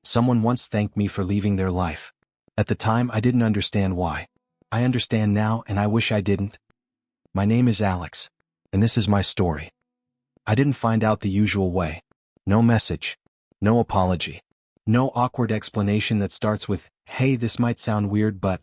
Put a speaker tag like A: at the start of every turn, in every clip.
A: Someone once thanked me for leaving their life. At the time, I didn't understand why. I understand now, and I wish I didn't. My name is Alex, and this is my story. I didn't find out the usual way. No message. No apology. No awkward explanation that starts with, "Hey, this might sound weird, but..."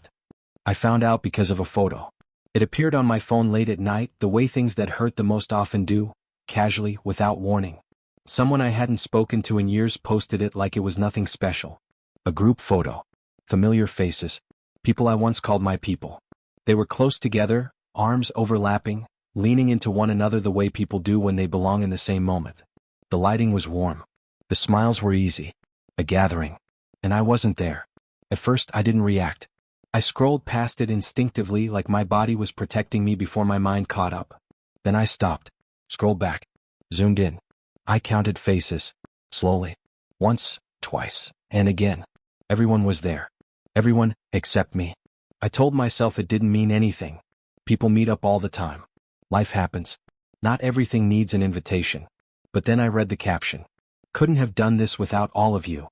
A: I found out because of a photo. It appeared on my phone late at night, the way things that hurt the most often do, casually, without warning. Someone I hadn't spoken to in years posted it like it was nothing special. A group photo. Familiar faces. People I once called my people. They were close together, arms overlapping, leaning into one another the way people do when they belong in the same moment. The lighting was warm. The smiles were easy. A gathering. And I wasn't there. At first I didn't react. I scrolled past it instinctively like my body was protecting me before my mind caught up. Then I stopped. Scrolled back. Zoomed in. I counted faces. Slowly. Once, twice, and again. Everyone was there. Everyone, except me. I told myself it didn't mean anything. People meet up all the time. Life happens. Not everything needs an invitation. But then I read the caption. Couldn't have done this without all of you.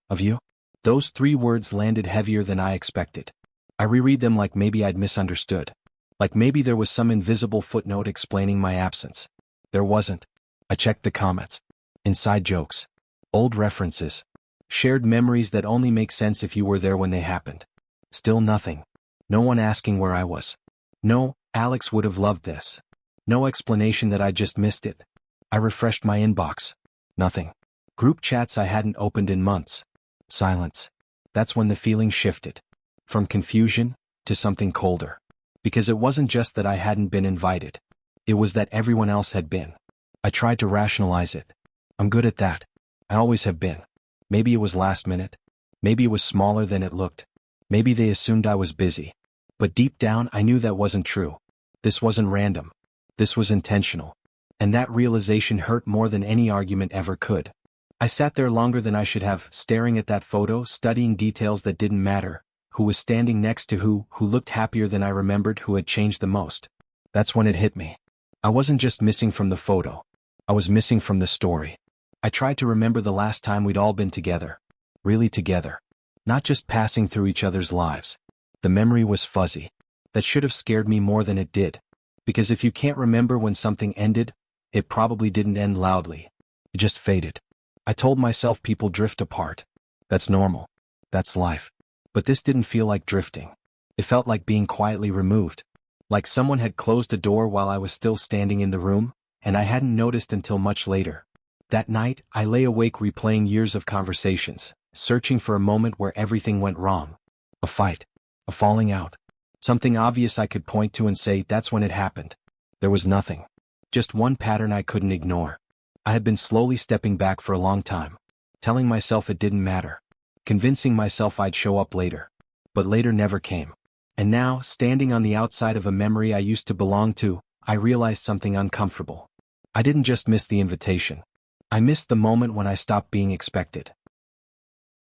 A: Of you? Those 3 words landed heavier than I expected. I reread them like maybe I'd misunderstood. Like maybe there was some invisible footnote explaining my absence. There wasn't. I checked the comments. Inside jokes. Old references. Shared memories that only make sense if you were there when they happened. Still nothing. No one asking where I was. No, Alex would have loved this. No explanation that I just missed it. I refreshed my inbox. Nothing. Group chats I hadn't opened in months. Silence. That's when the feeling shifted. From confusion to something colder. Because it wasn't just that I hadn't been invited. It was that everyone else had been. I tried to rationalize it. I'm good at that. I always have been. Maybe it was last minute. Maybe it was smaller than it looked. Maybe they assumed I was busy. But deep down I knew that wasn't true. This wasn't random. This was intentional. And that realization hurt more than any argument ever could. I sat there longer than I should have, staring at that photo, studying details that didn't matter. Who was standing next to who looked happier than I remembered, who had changed the most. That's when it hit me. I wasn't just missing from the photo. I was missing from the story. I tried to remember the last time we'd all been together. Really together. Not just passing through each other's lives. The memory was fuzzy. That should have scared me more than it did. Because if you can't remember when something ended, it probably didn't end loudly. It just faded. I told myself people drift apart. That's normal. That's life. But this didn't feel like drifting. It felt like being quietly removed. Like someone had closed a door while I was still standing in the room, and I hadn't noticed until much later. That night, I lay awake replaying years of conversations, searching for a moment where everything went wrong. A fight. A falling out. Something obvious I could point to and say, that's when it happened. There was nothing. Just one pattern I couldn't ignore. I had been slowly stepping back for a long time. Telling myself it didn't matter. Convincing myself I'd show up later. But later never came. And now, standing on the outside of a memory I used to belong to, I realized something uncomfortable. I didn't just miss the invitation. I missed the moment when I stopped being expected.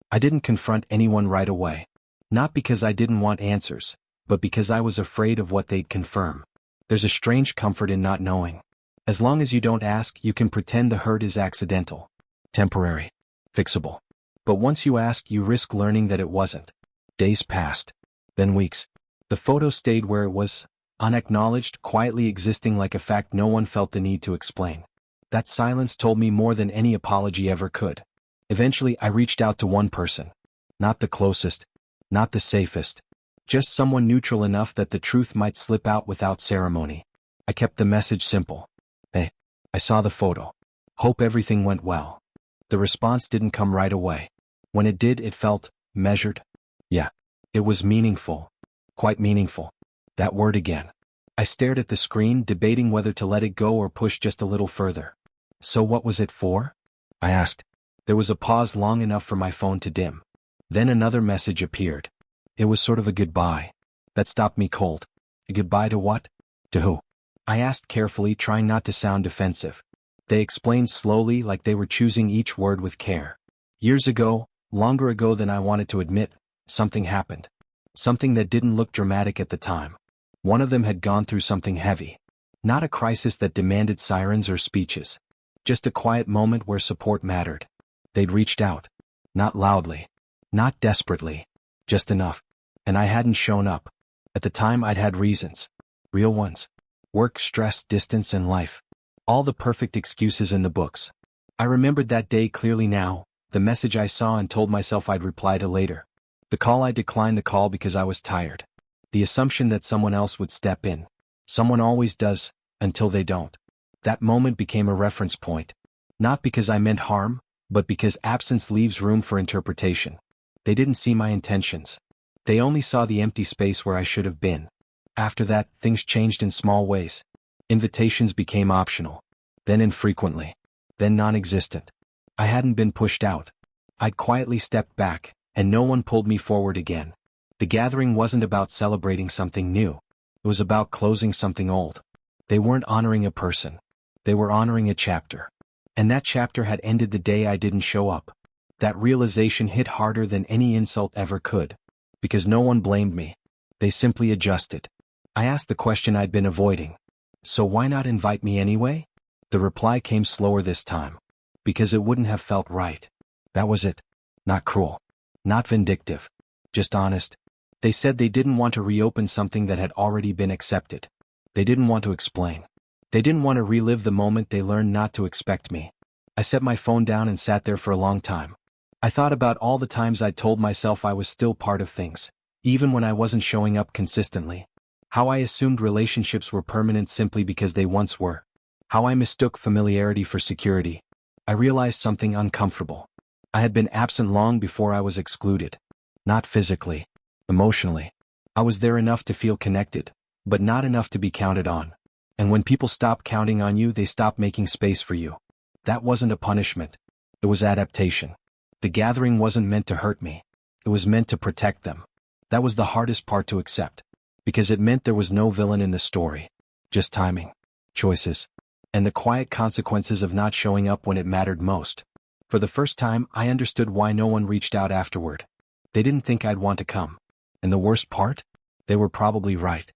A: I didn't confront anyone right away. Not because I didn't want answers, but because I was afraid of what they'd confirm. There's a strange comfort in not knowing. As long as you don't ask, you can pretend the hurt is accidental. Temporary. Fixable. But once you ask, you risk learning that it wasn't. Days passed. Then weeks. The photo stayed where it was, unacknowledged, quietly existing like a fact no one felt the need to explain. That silence told me more than any apology ever could. Eventually, I reached out to one person. Not the closest. Not the safest. Just someone neutral enough that the truth might slip out without ceremony. I kept the message simple. Hey, I saw the photo. Hope everything went well. The response didn't come right away. When it did, it felt measured. Yeah, it was meaningful. Quite meaningful. That word again. I stared at the screen, debating whether to let it go or push just a little further. So what was it for? I asked. There was a pause long enough for my phone to dim. Then another message appeared. It was sort of a goodbye. That stopped me cold. A goodbye to what? To who? I asked carefully, trying not to sound defensive. They explained slowly, like they were choosing each word with care. Years ago, longer ago than I wanted to admit, something happened. Something that didn't look dramatic at the time. One of them had gone through something heavy. Not a crisis that demanded sirens or speeches. Just a quiet moment where support mattered. They'd reached out. Not loudly. Not desperately. Just enough. And I hadn't shown up. At the time I'd had reasons. Real ones. Work, stress, distance, and life. All the perfect excuses in the books. I remembered that day clearly now, the message I saw and told myself I'd reply to later. The call I declined the call because I was tired. The assumption that someone else would step in. Someone always does, until they don't. That moment became a reference point. Not because I meant harm, but because absence leaves room for interpretation. They didn't see my intentions. They only saw the empty space where I should have been. After that, things changed in small ways. Invitations became optional. Then infrequently. Then non-existent. I hadn't been pushed out. I'd quietly stepped back, and no one pulled me forward again. The gathering wasn't about celebrating something new. It was about closing something old. They weren't honoring a person. They were honoring a chapter. And that chapter had ended the day I didn't show up. That realization hit harder than any insult ever could. Because no one blamed me. They simply adjusted. I asked the question I'd been avoiding. So why not invite me anyway? The reply came slower this time. Because it wouldn't have felt right. That was it. Not cruel. Not vindictive. Just honest. They said they didn't want to reopen something that had already been accepted. They didn't want to explain. They didn't want to relive the moment they learned not to expect me. I set my phone down and sat there for a long time. I thought about all the times I'd told myself I was still part of things, even when I wasn't showing up consistently. How I assumed relationships were permanent simply because they once were. How I mistook familiarity for security. I realized something uncomfortable. I had been absent long before I was excluded. Not physically. Emotionally. I was there enough to feel connected, but not enough to be counted on. And when people stop counting on you, they stop making space for you. That wasn't a punishment. It was adaptation. The gathering wasn't meant to hurt me. It was meant to protect them. That was the hardest part to accept. Because it meant there was no villain in the story. Just timing. Choices. And the quiet consequences of not showing up when it mattered most. For the first time, I understood why no one reached out afterward. They didn't think I'd want to come. And the worst part? They were probably right.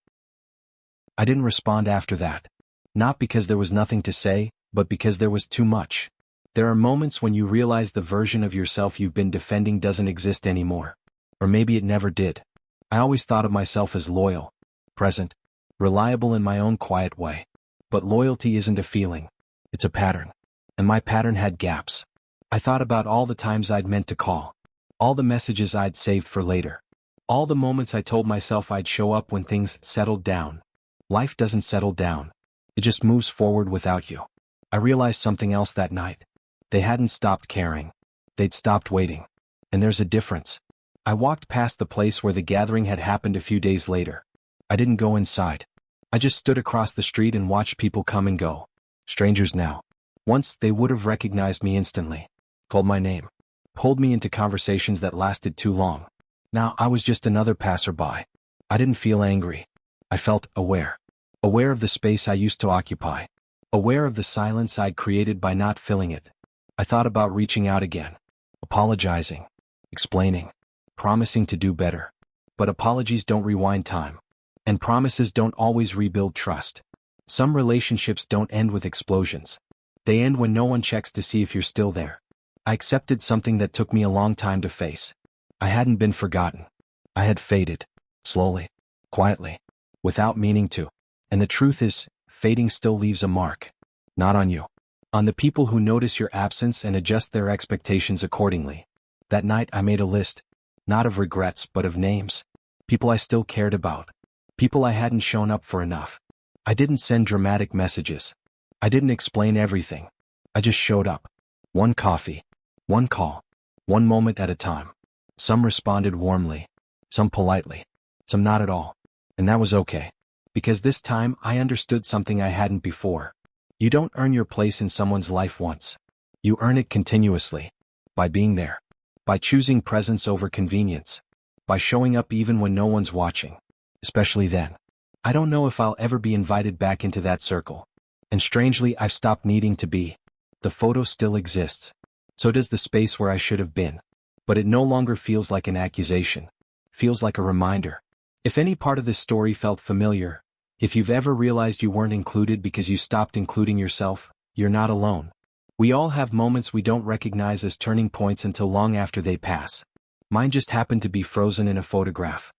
A: I didn't respond after that. Not because there was nothing to say, but because there was too much. There are moments when you realize the version of yourself you've been defending doesn't exist anymore. Or maybe it never did. I always thought of myself as loyal, present, reliable in my own quiet way. But loyalty isn't a feeling. It's a pattern. And my pattern had gaps. I thought about all the times I'd meant to call. All the messages I'd saved for later. All the moments I told myself I'd show up when things settled down. Life doesn't settle down. It just moves forward without you. I realized something else that night. They hadn't stopped caring. They'd stopped waiting. And there's a difference. I walked past the place where the gathering had happened a few days later. I didn't go inside. I just stood across the street and watched people come and go. Strangers now. Once, they would have recognized me instantly. Called my name. Pulled me into conversations that lasted too long. Now, I was just another passerby. I didn't feel angry. I felt aware. Aware of the space I used to occupy. Aware of the silence I'd created by not filling it. I thought about reaching out again. Apologizing. Explaining. Promising to do better. But apologies don't rewind time. And promises don't always rebuild trust. Some relationships don't end with explosions. They end when no one checks to see if you're still there. I accepted something that took me a long time to face. I hadn't been forgotten. I had faded. Slowly. Quietly. Without meaning to. And the truth is, fading still leaves a mark. Not on you. On the people who notice your absence and adjust their expectations accordingly. That night I made a list. Not of regrets but of names. People I still cared about. People I hadn't shown up for enough. I didn't send dramatic messages. I didn't explain everything. I just showed up. One coffee. One call. One moment at a time. Some responded warmly. Some politely. Some not at all. And that was okay. Because this time I understood something I hadn't before. You don't earn your place in someone's life once. You earn it continuously. By being there. By choosing presence over convenience. By showing up even when no one's watching. Especially then. I don't know if I'll ever be invited back into that circle. And strangely, I've stopped needing to be. The photo still exists. So does the space where I should have been. But it no longer feels like an accusation. Feels like a reminder. If any part of this story felt familiar, if you've ever realized you weren't included because you stopped including yourself, you're not alone. We all have moments we don't recognize as turning points until long after they pass. Mine just happened to be frozen in a photograph.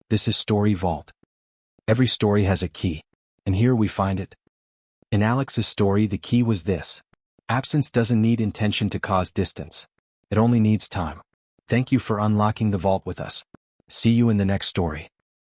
A: This is Story Vault. Every story has a key, and here we find it. In Alex's story, the key was this: absence doesn't need intention to cause distance. It only needs time. Thank you for unlocking the vault with us. See you in the next story.